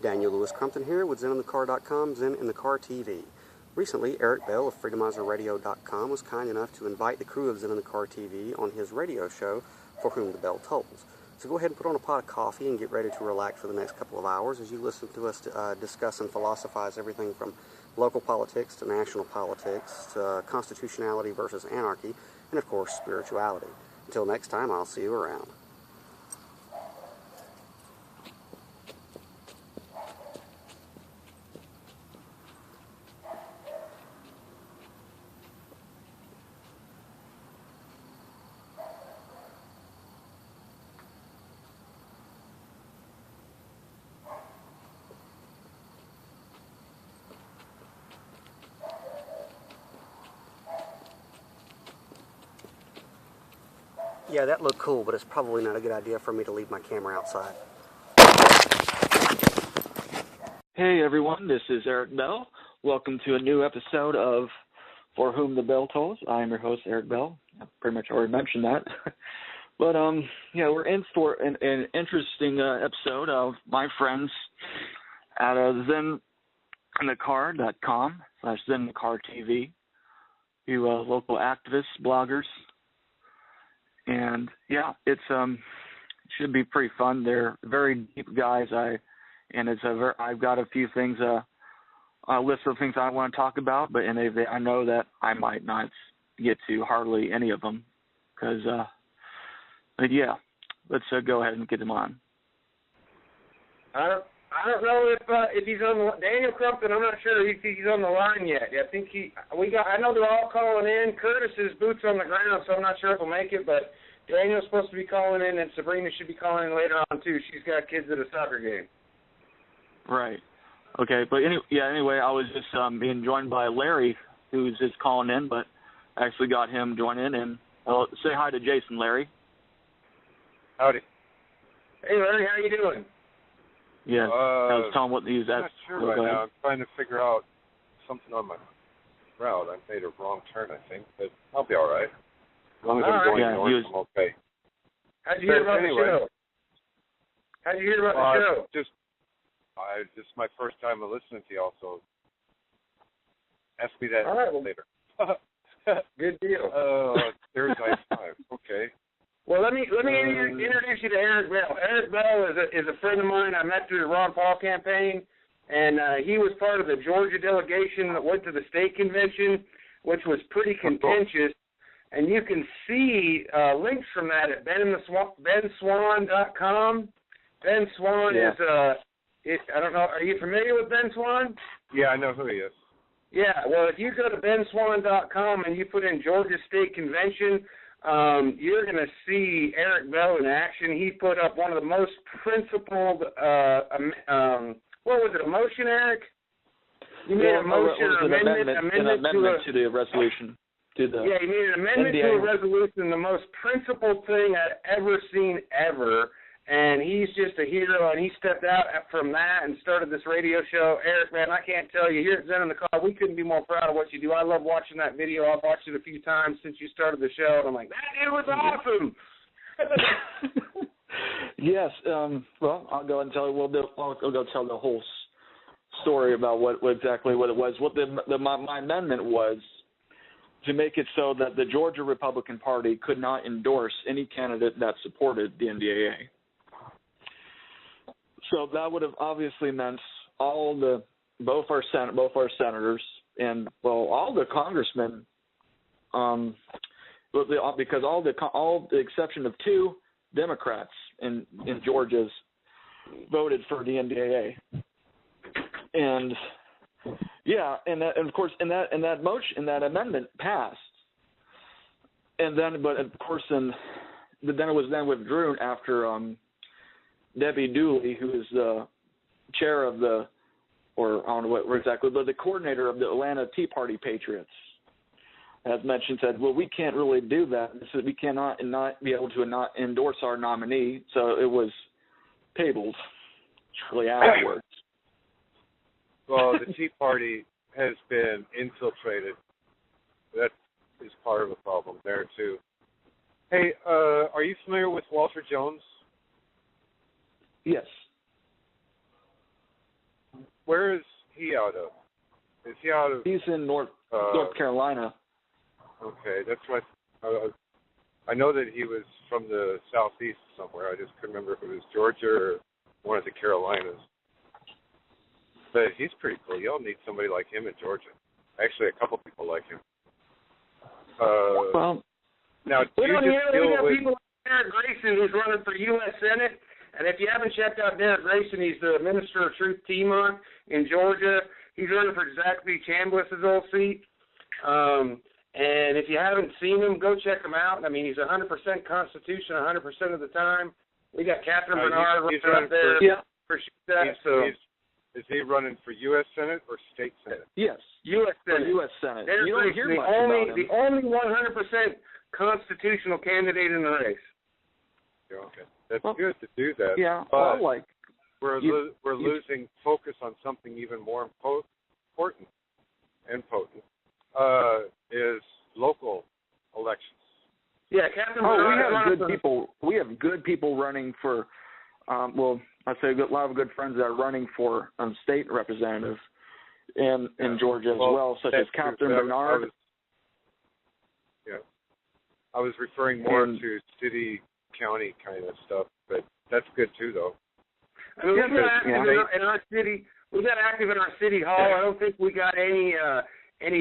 Daniel Lewis Crumpton here with ZenInTheCar.com, Zen in the Car TV. Recently, Eric Bell of FreedomizerRadio.com was kind enough to invite the crew of Zen in the Car TV on his radio show, For Whom the Bell Tolls. So go ahead and put on a pot of coffee and get ready to relax for the next couple of hours as you listen to us discuss and philosophize everything from local politics to national politics to constitutionality versus anarchy, and of course, spirituality. Until next time, I'll see you around. Yeah, that looked cool, but it's probably not a good idea for me to leave my camera outside. Hey everyone, this is Eric Bell. Welcome to a new episode of For Whom the Bell Tolls. I am your host, Eric Bell. I pretty much already mentioned that. But we're in for an interesting episode of my friends at ZenInTheCar.com/ZenInTheCarTV, you local activists, bloggers. And yeah, it should be pretty fun. They're very deep guys. I've got a few things, a list of things I want to talk about, but I know that I might not get to hardly any of them, but yeah, let's go ahead and get them on. I don't know if he's on Daniel Crumpton. I'm not sure if he's on the line yet. I think I know they're all calling in. Curtis is boots on the ground, so I'm not sure if he'll make it. But Daniel's supposed to be calling in, and Sabrina should be calling in later on too. She's got kids at a soccer game. Right. Okay. But anyway, I was just being joined by Larry, who's just calling in, but I actually got him join in. And say hi to Jason, Larry. Howdy. Hey, Larry, how you doing? Yeah, I was telling what he's at. I'm not sure right now. I'm trying to figure out something on my route. I made a wrong turn, I think, but I'll be all right. As long as I'm going north, I'm okay. How'd you hear about the show? How'd you hear about the show? This is my first time listening to y'all, so ask me that later. Good deal. There's ice time. Okay. Well, let me introduce you to Eric Bell. Eric Bell is a friend of mine. I met through the Ron Paul campaign, and he was part of the Georgia delegation that went to the state convention, which was pretty contentious. And you can see links from that at benswan.com. Ben Swan is I don't know. Are you familiar with Ben Swan? Yeah, I know who he is. Yeah. Well, if you go to benswan.com and you put in Georgia State Convention, you're going to see Eric Bell in action. He put up one of the most principled, what was it, a motion, Eric? You made a motion or amendment to the resolution. He made an amendment to a resolution, the most principled thing I've ever seen ever. And he's just a hero, and he stepped out from that and started this radio show. Eric, man, I can't tell you, here at Zen in the Car, we couldn't be more proud of what you do. I love watching that video. I've watched it a few times since you started the show, and I'm like, that dude was awesome. Yes. Well, I'll go and tell you. I'll go tell the whole story about what exactly what it was. What my amendment was to make it so that the Georgia Republican Party could not endorse any candidate that supported the NDAA. So that would have obviously meant both our senators and all the congressmen, because all the exception of 2 Democrats in Georgia's voted for the NDAA, and of course that motion, that amendment passed, and then but of course then it was withdrawn after Debbie Dooley, who is the chair of I don't know what exactly, but the coordinator of the Atlanta Tea Party Patriots, as mentioned, said, well, we can't really do that. We cannot not be able to not endorse our nominee, so it was tabled shortly afterwards. Well, the Tea Party has been infiltrated. That is part of the problem there, too. Hey, are you familiar with Walter Jones? Yes. where is he out of? Is he out of? He's in North Carolina. Okay, that's what. I know that he was from the southeast somewhere. I just couldn't remember if it was Georgia or one of the Carolinas. But he's pretty cool. Y'all need somebody like him in Georgia. Actually, a couple people like him. Well, now we got people like Derek Grayson, who's running for U.S. Senate. And if you haven't checked out Derek Grayson, he's the Minister of Truth Piedmont in Georgia. He's running for Zach B. Chambliss's old seat. And if you haven't seen him, go check him out. I mean, he's 100% Constitution 100% of the time. We got Catherine Bernard running up there. Is he running for U.S. Senate or state Senate? Yes, U.S. Senate. U.S. Senate. You don't hear much about him. The only 100% constitutional candidate in the race. Yeah, okay, that's good to do that. Yeah, but we're losing focus on something even more important and potent. Is local elections. Yeah, Captain. We have good people. We have good people running for. I'd say a lot of good friends that are running for state representative in Georgia as well, such as Captain Bernard. I was referring more to city, county kind of stuff, but that's good too, though. I mean, we got active in our city. We got active in our city hall. I don't think we got any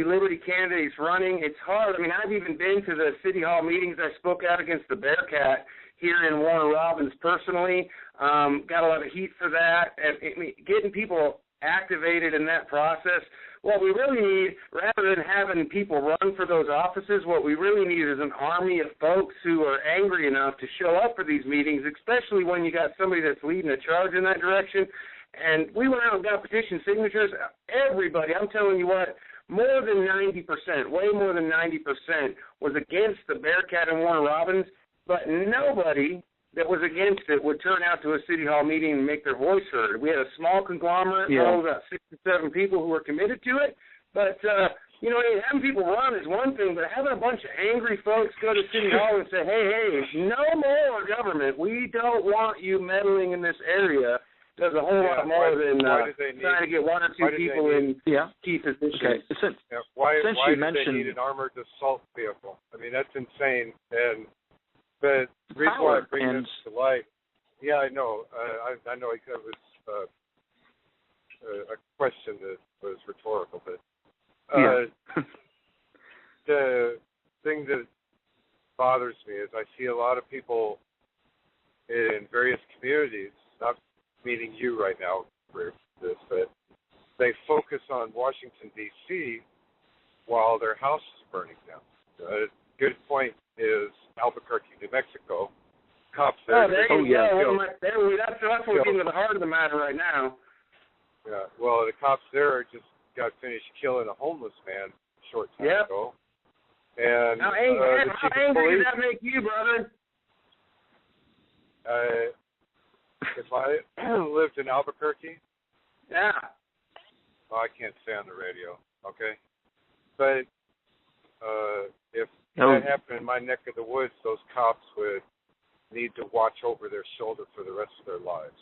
Liberty candidates running. It's hard. I mean, I've even been to the city hall meetings. I spoke out against the Bearcat here in Warner Robins personally. Got a lot of heat for that. And getting people activated in that process. What we really need, rather than having people run for those offices, what we really need is an army of folks who are angry enough to show up for these meetings, especially when you got somebody that's leading a charge in that direction. And we went out and got petition signatures. Everybody, I'm telling you what, more than 90%, way more than 90% was against the Bearcat and Warner Robins, but nobody that was against it would turn out to a city hall meeting and make their voice heard. We had a small conglomerate, about 6 or 7 people who were committed to it, but, having people run is one thing, but having a bunch of angry folks go to city hall and say, hey, no more government, we don't want you meddling in this area, does a whole lot more than trying to get 1 or 2 people in key positions. Okay. Why do they need an armored assault vehicle? I mean, that's insane. But the reason why I bring this to light, I know. I know it was a question that was rhetorical, but the thing that bothers me is I see a lot of people in various communities, not meeting you right now for this, but they focus on Washington, D.C. while their house is burning down. A good point is Albuquerque, New Mexico. Cops there. There you go. That's what we're getting to the heart of the matter right now. Yeah, well, the cops there just got finished killing a homeless man a short time ago. And how angry does that make you, brother? If I lived in Albuquerque, well, I can't say on the radio, okay? But if that happened in my neck of the woods, those cops would need to watch over their shoulder for the rest of their lives.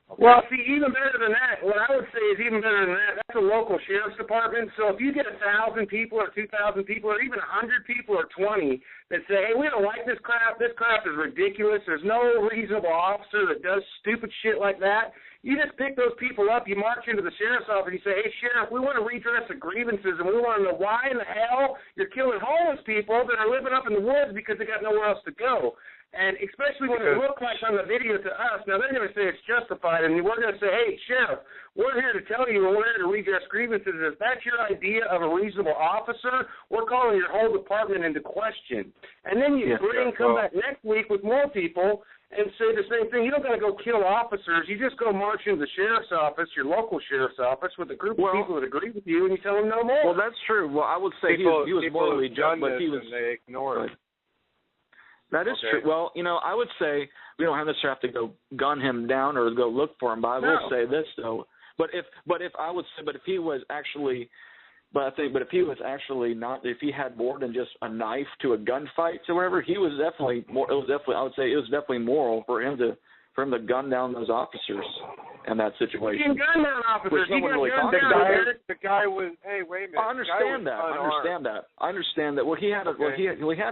Okay? Well, see, even better than that, what I would say is even better than that, that's a local sheriff's department. So if you get 1,000 people or 2,000 people or even 100 people or 20 that say, hey, we don't like this crap is ridiculous, there's no reasonable officer that does stupid shit like that, you just pick those people up, you march into the sheriff's office, you say, hey, sheriff, we want to redress the grievances, and we want to know why in the hell you're killing homeless people that are living up in the woods because they got nowhere else to go. And especially when it looks like on the video to us, now they're going to say it's justified, and we're going to say, hey, Sheriff, we're here to tell you, and we're here to redress grievances. If that's your idea of a reasonable officer, we're calling your whole department into question. And then you come back next week with more people and say the same thing. You don't got to go kill officers. You just go march into the sheriff's office, your local sheriff's office, with a group of people that agree with you, and you tell them no more. Well, that's true. Well, I would say he was morally just, but he was. And they ignore it. That is true. Well, I would say we don't necessarily have to go gun him down or go look for him. But I will say this though. If he was actually not, if he had more than just a knife to a gunfight or whatever, he was definitely more. I would say it was definitely moral for for him to gun down those officers in that situation. He can gun down officers. Which no one really talks down. about. The guy was. Hey, wait a minute. I understand that. I understand that. Well, he had a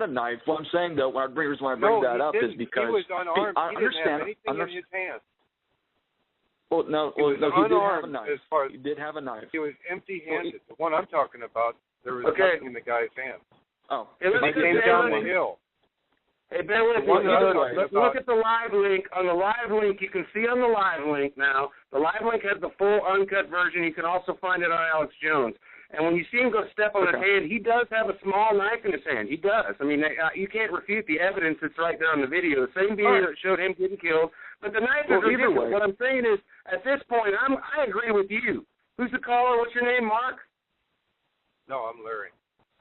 knife. What I'm saying though, when I bring that up is because he was unarmed. I understand. He didn't have anything in his hands. Well, no, he did have a knife. He did have a knife. He was empty-handed. The one I'm talking about, there was nothing in the guy's hands. Oh, he came down the hill. Hey, bear with me. Look at the live link. On the live link, you can see on the live link now, the live link has the full uncut version. You can also find it on Alex Jones. And when you see him go step on his hand, he does have a small knife in his hand. He does. I mean, you can't refute the evidence that's right there on the video. The same video that showed him getting killed. But the knife is ridiculous. What I'm saying is, at this point, I agree with you. Who's the caller? What's your name, Mark? No, I'm Larry.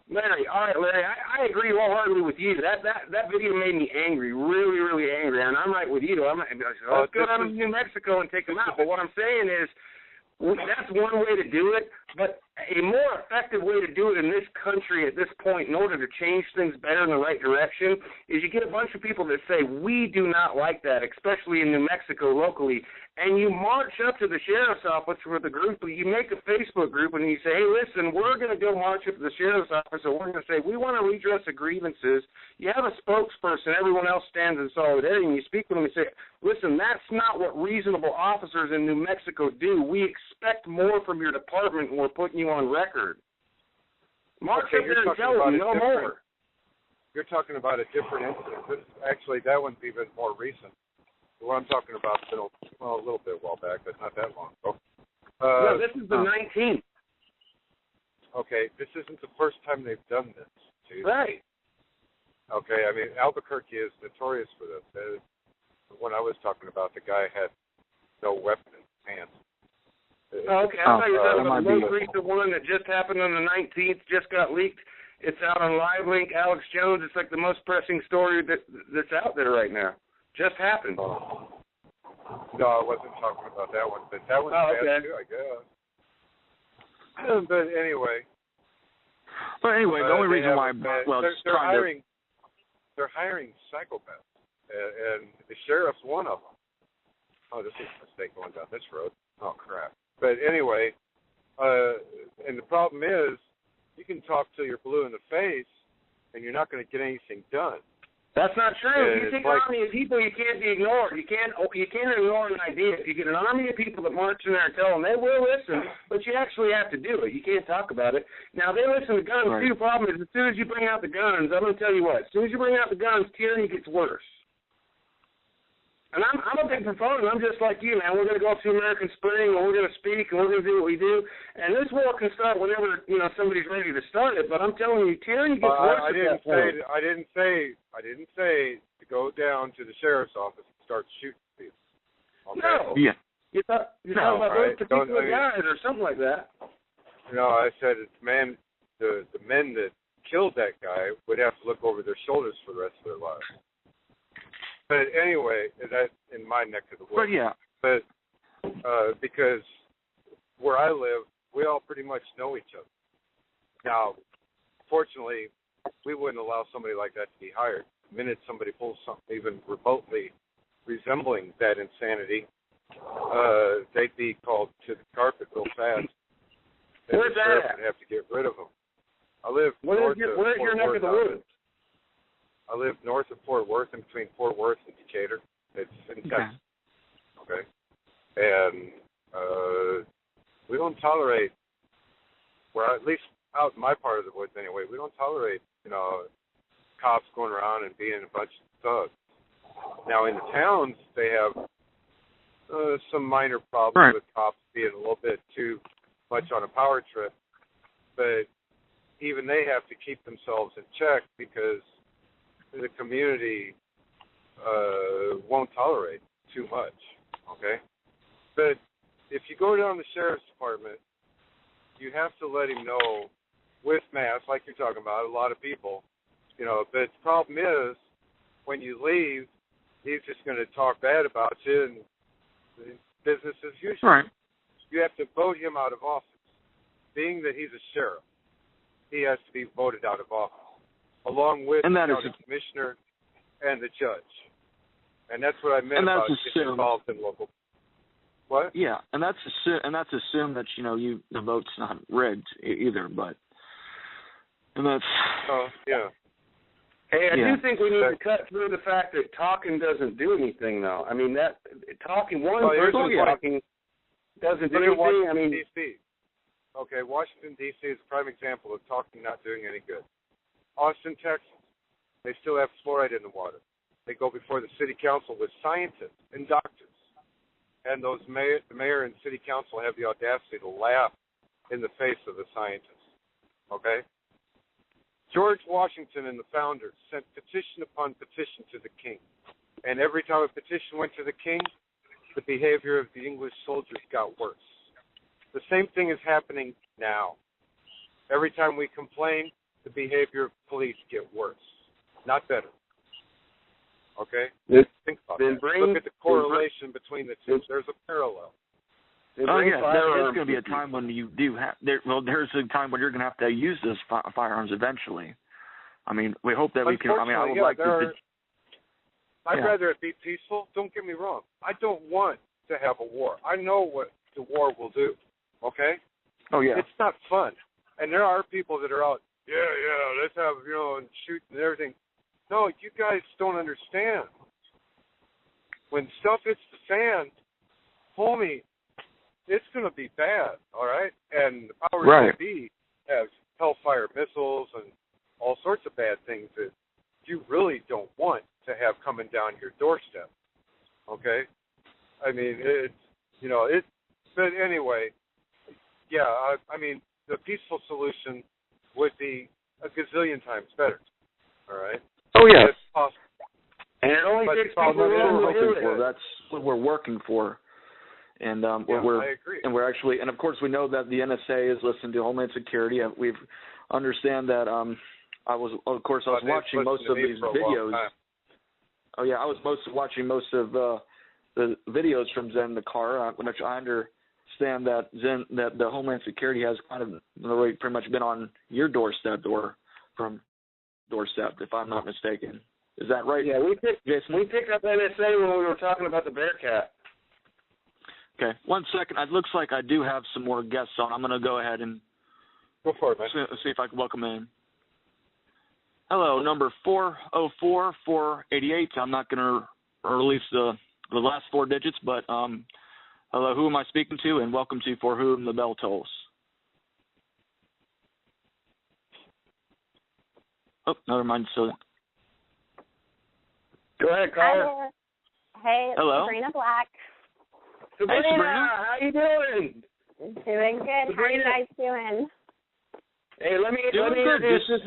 Larry, all right, Larry, I agree wholeheartedly with you. That video made me angry, really, really angry, and I'm right with you. Let's go down to New Mexico and take them out. But what I'm saying is, that's one way to do it, but a more effective way to do it in this country at this point in order to change things better in the right direction is you get a bunch of people that say, we do not like that, especially in New Mexico locally, and you march up to the sheriff's office with a group, you make a Facebook group, and you say, hey, listen, we're going to go march up to the sheriff's office, and we're going to say, we want to redress the grievances. You have a spokesperson, everyone else stands in solidarity, and you speak with them and say, listen, that's not what reasonable officers in New Mexico do. We expect more from your department, and we're putting you on record. March up there and tell them no more. You're talking about a different incident. Actually, that one's even more recent. What I'm talking about has been a little bit while back, but not that long ago. No, this is the 19th. Okay, this isn't the first time they've done this. Geez. Right. Okay, I mean, Albuquerque is notorious for this. When I was talking about, the guy had no weapon in his hands. Okay, I thought you were talking about the most recent one that just happened on the 19th, just got leaked. It's out on Live Link, Alex Jones. It's like the most pressing story that's out there right now. Just happened. No, I wasn't talking about that one, but that one's bad too, I guess. But anyway. The only reason why, they're hiring psychopaths, and the sheriff's one of them. Oh, this is a mistake going down this road. Oh, crap. But anyway, and the problem is, you can talk till you're blue in the face, and you're not going to get anything done. That's not true. If you take an army of people, you can't be ignored. You can't ignore an idea. If you get an army of people that march in there and tell them, they will listen, but you actually have to do it. You can't talk about it. Now, they listen to guns, too. The problem is, as soon as you bring out the guns, I'm going to tell you what, as soon as you bring out the guns, tyranny gets worse. And I'm a big proponent. I'm just like you, man. We're going to go to American Spring, and we're going to speak, and we're going to do what we do. And this war can start whenever somebody's ready to start it. But I'm telling you, tyranny gets worse. I didn't say to go down to the sheriff's office and start shooting people. Okay? No. Yeah. You thought about those particular guys or something like that. No, I said the men that killed that guy would have to look over their shoulders for the rest of their lives. But anyway, that's in my neck of the woods. But because where I live, we all pretty much know each other. Now, fortunately, we wouldn't allow somebody like that to be hired. The minute somebody pulls something even remotely resembling that insanity, they'd be called to the carpet real fast. Where's that at? Would have to get rid of them. I live Where's your neck of the woods? I live north of Fort Worth, in between Fort Worth and Decatur. It's in Texas. Okay. And we don't tolerate, at least out in my part of the woods anyway, we don't tolerate, cops going around and being a bunch of thugs. Now, in the towns, they have some minor problems with cops being a little bit too much on a power trip. But even they have to keep themselves in check because the community won't tolerate too much, okay? But if you go down to the sheriff's department, you have to let him know with masks, like you're talking about, a lot of people, but the problem is when you leave, he's just going to talk bad about you and business as usual. Right. You have to vote him out of office. Being that he's a sheriff, he has to be voted out of office, along with the county commissioner and the judge. And that's what I meant about getting involved in local. What? Yeah, and that's assume that the vote's not rigged either, but that's. Oh yeah. Hey, I do think we need to cut through the fact that talking doesn't do anything, though. I mean, that talking person talking doesn't do anything. I mean, D.C. Okay, Washington D.C. is a prime example of talking not doing any good. Austin, Texas, they still have fluoride in the water. They go before the city council with scientists and doctors, and the mayor and city council have the audacity to laugh in the face of the scientists. Okay. George Washington and the founders sent petition upon petition to the king. And every time a petition went to the king, the behavior of the English soldiers got worse. The same thing is happening now. Every time we complain, the behavior of police get worse, not better. Okay? Think about it. Look at the correlation between the two. There's a parallel. Oh yeah, there's going to be a time when you do have. There's a time when you're going to have to use those firearms eventually. I mean, we hope that we can. I mean, I would like to. I'd rather it be peaceful. Don't get me wrong. I don't want to have a war. I know what the war will do. Okay. Oh yeah. It's not fun, and there are people that are out. Yeah, let's have and shoot and everything. No, you guys don't understand. When stuff hits the fan, homie, it's going to be bad, all right? And the powers that be have Hellfire missiles and all sorts of bad things that you really don't want to have coming down your doorstep, okay? I mean, but anyway, yeah, I mean, the peaceful solution would be a gazillion times better, all right? Oh, yeah. It's possible. And it only takes people that's what we're working for. And I agree. And we're actually, and of course we know that the NSA is listening to Homeland Security. We understand that. I was watching most of these videos. Oh yeah, I was watching most of the videos from Zen in the car, which I understand that that the Homeland Security has kind of pretty much been on your doorstep or from doorstep, if I'm not mistaken. Is that right? Yeah, we Jason? We picked up NSA when we were talking about the Bearcat. Okay, 1 second. It looks like I do have some more guests on. I'm going to go ahead and go for it, man. See if I can welcome in. Hello, number 404-488. I'm not going to release the last four digits, but hello, who am I speaking to? And welcome to For Whom the Bell Tolls. Oh, never mind. So, go ahead, caller. Hey, it's hello. Sabrina Black. Sabrina, hey, Sabrina, how you doing? Doing good. Sabrina. How are you guys doing? Hey, let me introduce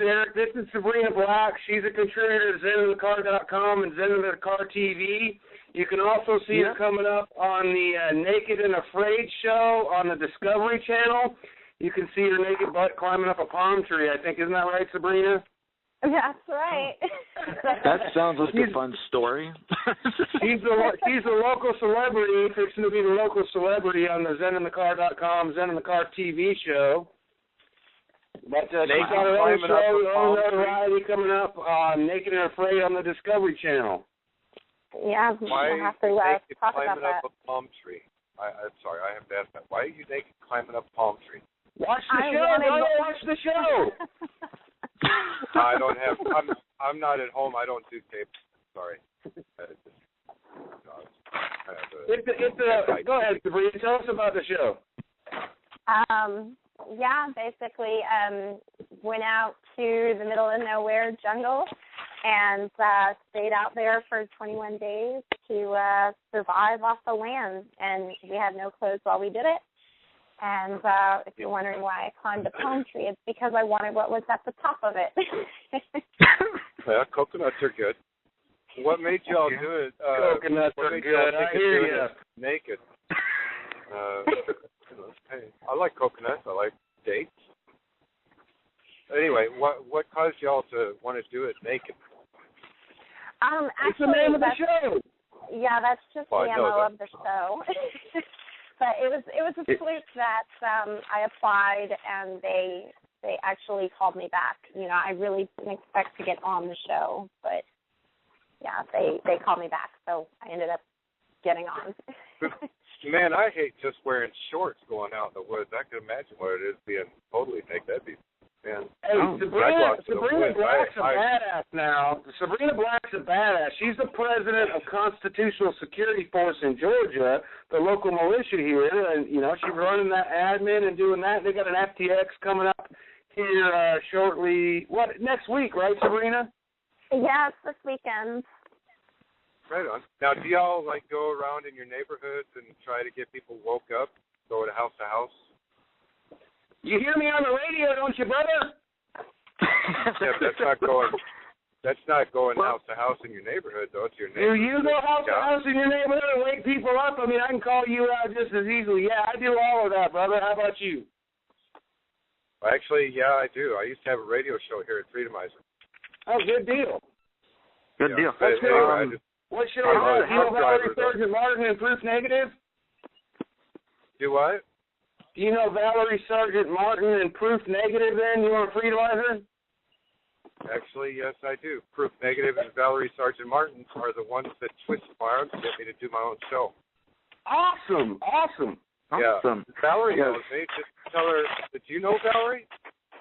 Eric. This is Sabrina Black. She's a contributor to ZenInTheCar.com and Zen in the Car TV. You can also see her coming up on the Naked and Afraid show on the Discovery Channel. You can see her naked butt climbing up a palm tree, I think. Isn't that right, Sabrina? That's right. That sounds like a fun story. She's a local celebrity, fixing to be the local celebrity on the ZenInTheCar.com, Zen in the Car TV show. But they got her own show, her own notoriety coming up on Naked and Afraid on the Discovery Channel. Yeah, we'll have to talk about that. Up a palm tree? I'm sorry, I have to ask that. Why are you naked climbing up a palm tree? Watch the show. Watch the show. I don't have. I'm not at home. I don't do tape. Sorry. Go ahead, Sabrina. Tell us about the show. Yeah, basically, went out to the middle of nowhere jungle and stayed out there for 21 days to survive off the land. And we had no clothes while we did it. And if you're wondering why I climbed a palm tree, it's because I wanted what was at the top of it. Yeah, coconuts are good. What made y'all do it? Coconuts are good. I hear you. Naked. Hey, I like coconuts. I like dates. Anyway, what caused y'all to want to do it naked? Actually, it's the name of the show. Yeah, that's just the MO of the show. But it was a fluke that I applied and they actually called me back. You know, I really didn't expect to get on the show, but yeah, they called me back, so I ended up getting on. Man, I hate just wearing shorts going out in the woods. I can imagine what it is being totally naked. That'd be, man. Hey, Sabrina Black's a badass now. Sabrina Black's a badass. She's the president of Constitutional Security Force in Georgia, the local militia here, and, you know, she's running that admin and doing that. They got an FTX coming up here shortly. Next week, right, Sabrina? Yes, this weekend. Right on. Now, do y'all, like, go around in your neighborhoods and try to get people woke up, go to house? You hear me on the radio, don't you, brother? Yeah, but that's not going house to house in your neighborhood, though. It's your neighborhood. Do you go house to house in your neighborhood and wake people up? I mean, I can call you out just as easily. Yeah, I do all of that, brother. How about you? Actually, yeah, I do. I used to have a radio show here at Freedomizer. Oh, good deal. Good deal. What show is that? Do you know Valerie Sergeant Martin and Proof Negative? Do what? Do you know Valerie Sergeant Martin and Proof Negative then? You want a Freedomizer? Actually, yes, I do. Proof Negative and Valerie Sergeant Martin are the ones that twist my arm to get me to do my own show. Awesome. Yeah. Valerie knows me. Just tell her, did you know Valerie?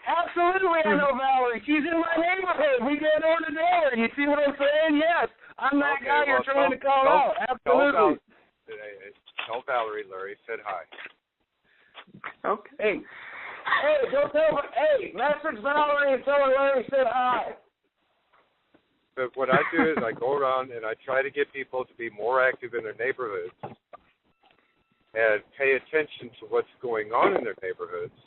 Absolutely, I know Valerie. She's in my neighborhood. We go door to door. You see what I'm saying? Yes. I'm that guy you're trying to call out. Absolutely. Tell Valerie Larry said hi. Okay. Hey, don't tell her. Hey, message Valerie and tell her Larry said hi. But what I do is I go around and I try to get people to be more active in their neighborhoods and pay attention to what's going on in their neighborhoods.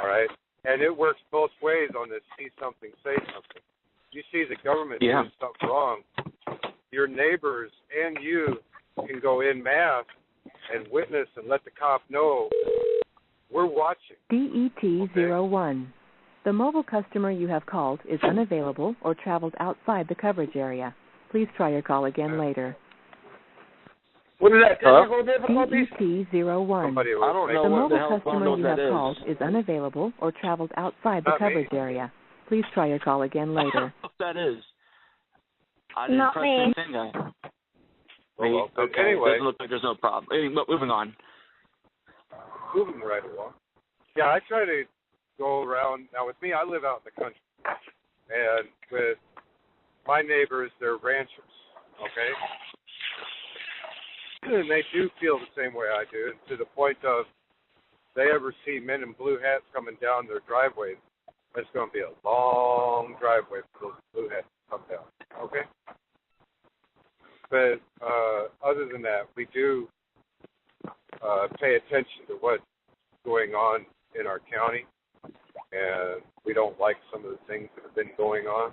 All right? And it works both ways on this see something, say something. You see the government doing something wrong, your neighbors and you can go en masse and witness and let the cop know we're watching. DET-01. The mobile customer you have called is unavailable or traveled outside the coverage area. Please try your call again later. What is that, technical difficulties? DET-01. I don't know the what the mobile hell customer you have is. called is unavailable or traveled outside the coverage area. Please try your call again later. I don't know what that is. I didn't Not press me. anything. Okay, anyway. Doesn't look like there's no problem. But moving on. Moving right along. Yeah, I try to go around. Now, with me, I live out in the country. And with my neighbors, they're ranchers, okay? And they do feel the same way I do, to the point of they ever see men in blue hats coming down their driveways, it's going to be a long driveway for those blue hats to come down, okay? But other than that, we do pay attention to what's going on in our county, and we don't like some of the things that have been going on.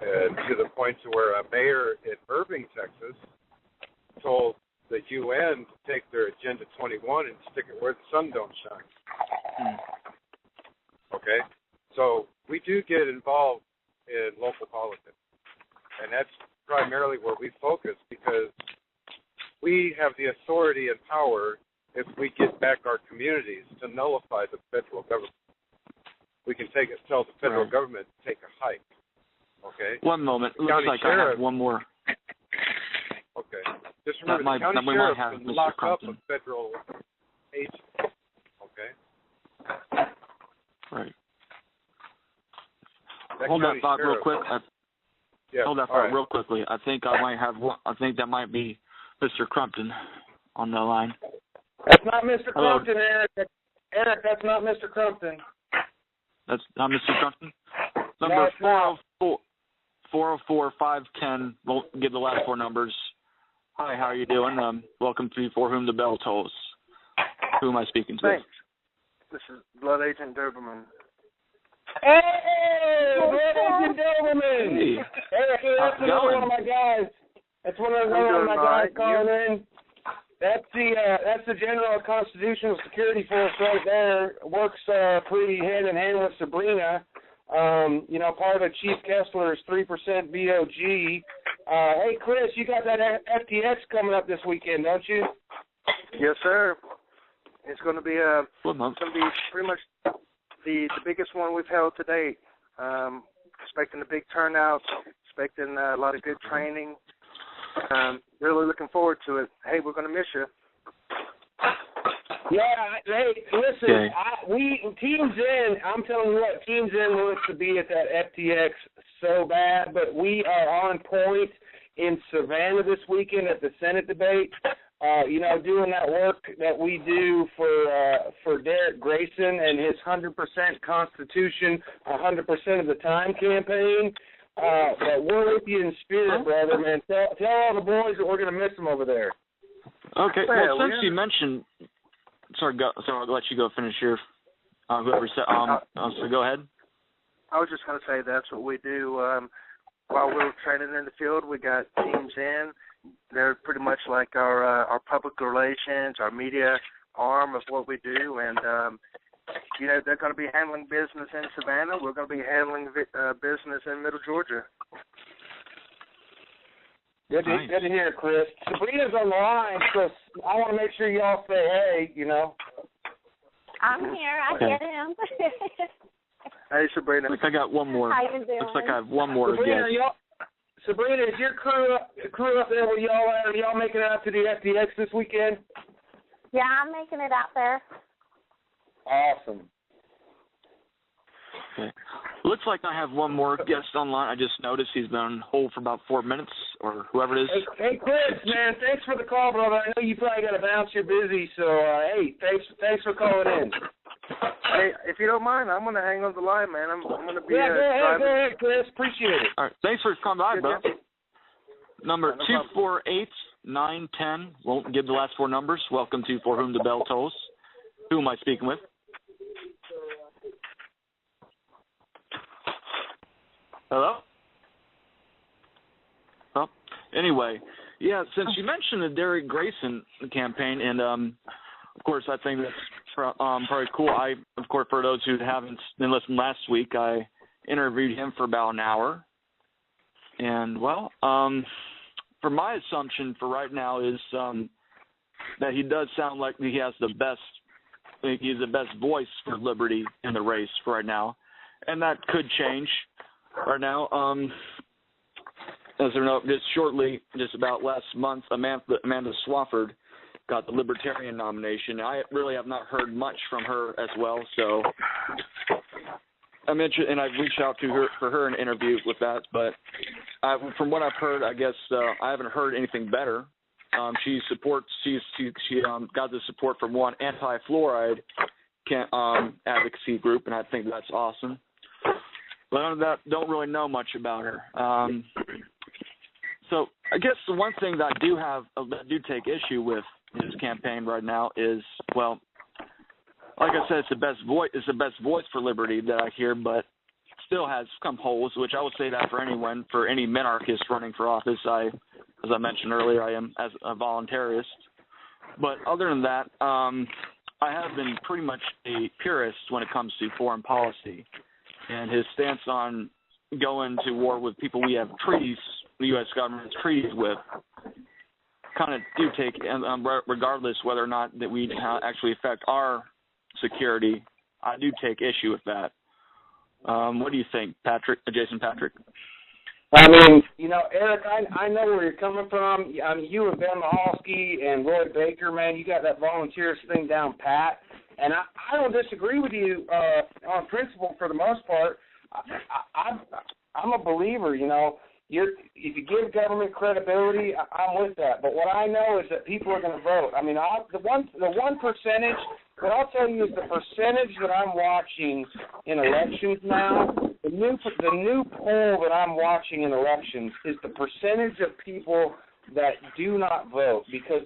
And to the point to where a mayor in Irving, Texas, told the UN to take their Agenda 21 and stick it where the sun don't shine. Okay? So we do get involved in local politics, and that's primarily where we focus because we have the authority and power if we get back our communities to nullify the federal government. We can tell the federal government to take a hike. Okay? One moment. Looks like I have one more. Okay. Just remember, the county sheriff can lock up a federal agent. Okay? Right. That Hold that thought real quick. Hold that thought real quickly. I think I might have one. I think that might be Mr. Crumpton on the line. That's not Mr. Crumpton, Eric. Eric, that's not Mr. Crumpton. That's not Mr. Crumpton? Number 404-510. We'll give the last four numbers. Hi, how are you doing? Welcome to For Whom the Bell Tolls. Who am I speaking to? Thanks. This is Blood Agent Doberman. Hey, Blood Agent Doberman! Hey. Eric, that's another one of my guys. That's one of my guys calling in. That's the General of Constitutional Security Force right there. Works pretty hand in hand with Sabrina. Part of Chief Kessler's 3% BOG. Hey, Chris, you got that FTX coming up this weekend, don't you? Yes, sir. It's going to be pretty much the biggest one we've held to date. Expecting a big turnout. expecting a lot of good training. Really looking forward to it. Hey, we're going to miss you. Yeah, hey, listen, Teams In, I'm telling you what, Teams In wants to be at that FTX so bad, but we are on point in Savannah this weekend at the Senate debate, doing that work that we do for Derek Grayson and his 100% Constitution, 100% of the time campaign. But we're with you in spirit, brother, man. Tell all the boys that we're going to miss them over there. Okay, well, since you mentioned... Sorry, I'll let you go finish your whoever said. So go ahead. I was just going to say that's what we do. While we're training in the field, we got Teams In. They're pretty much like our public relations, our media arm of what we do. And, they're going to be handling business in Savannah. We're going to be handling business in Middle Georgia. Good to hear, Chris. Sabrina's on the line, so I want to make sure y'all say hey, I'm here. I get him. Hey, Sabrina. Looks like I got one more. How you doing? Looks like I have one more Sabrina, is your crew up there where y'all are? Are y'all making it out to the FTX this weekend? Yeah, I'm making it out there. Awesome. Okay. Looks like I have one more guest online. I just noticed he's been on hold for about 4 minutes, or whoever it is. Hey, Chris, man, thanks for the call, brother. I know you probably got to bounce. You're busy, so hey, thanks for calling in. Hey, if you don't mind, I'm going to hang on the line, man. I'm going to be go ahead, Chris. Appreciate it. All right, thanks for coming by, bro. Number 248-910. Won't give the last four numbers. Welcome to For Whom the Bell Tolls. Who am I speaking with? Hello? Well, anyway, yeah, since you mentioned the Derek Grayson campaign, and, of course, I think that's probably cool. Of course, for those who haven't been listening last week, I interviewed him for about an hour. And, well, for my assumption for right now is that he does sound like he has the best voice for liberty in the race for right now. And that could change right now. As you know, just about last month, Amanda Swafford got the Libertarian nomination. I really have not heard much from her as well, so I'm interested, and I've reached out to her for her an interview with that. But from what I've heard, I guess I haven't heard anything better. She got the support from one anti-fluoride advocacy group, and I think that's awesome. But other than that, don't really know much about her. So I guess the one thing that I do take issue with his campaign right now is, well, like I said, it's the best voice for liberty that I hear, but still has some holes, which I would say that for any minarchist running for office. As I mentioned earlier, I am as a voluntarist. But other than that, I have been pretty much a purist when it comes to foreign policy. And his stance on going to war with people we have treaties, the U.S. government's treaties with, kind of do take, regardless whether or not that we actually affect our security, I do take issue with that. What do you think, Jason Patrick? I mean, Eric, I know where you're coming from. I mean, you and Ben Mahalski and Roy Baker, man, you got that volunteers thing down pat. And I don't disagree with you on principle for the most part. I'm a believer, if you give government credibility, I'm with that. But what I know is that people are going to vote. I mean, the one percentage, what I'll tell you is the percentage that I'm watching in elections now, the new poll that I'm watching in elections is the percentage of people that do not vote, because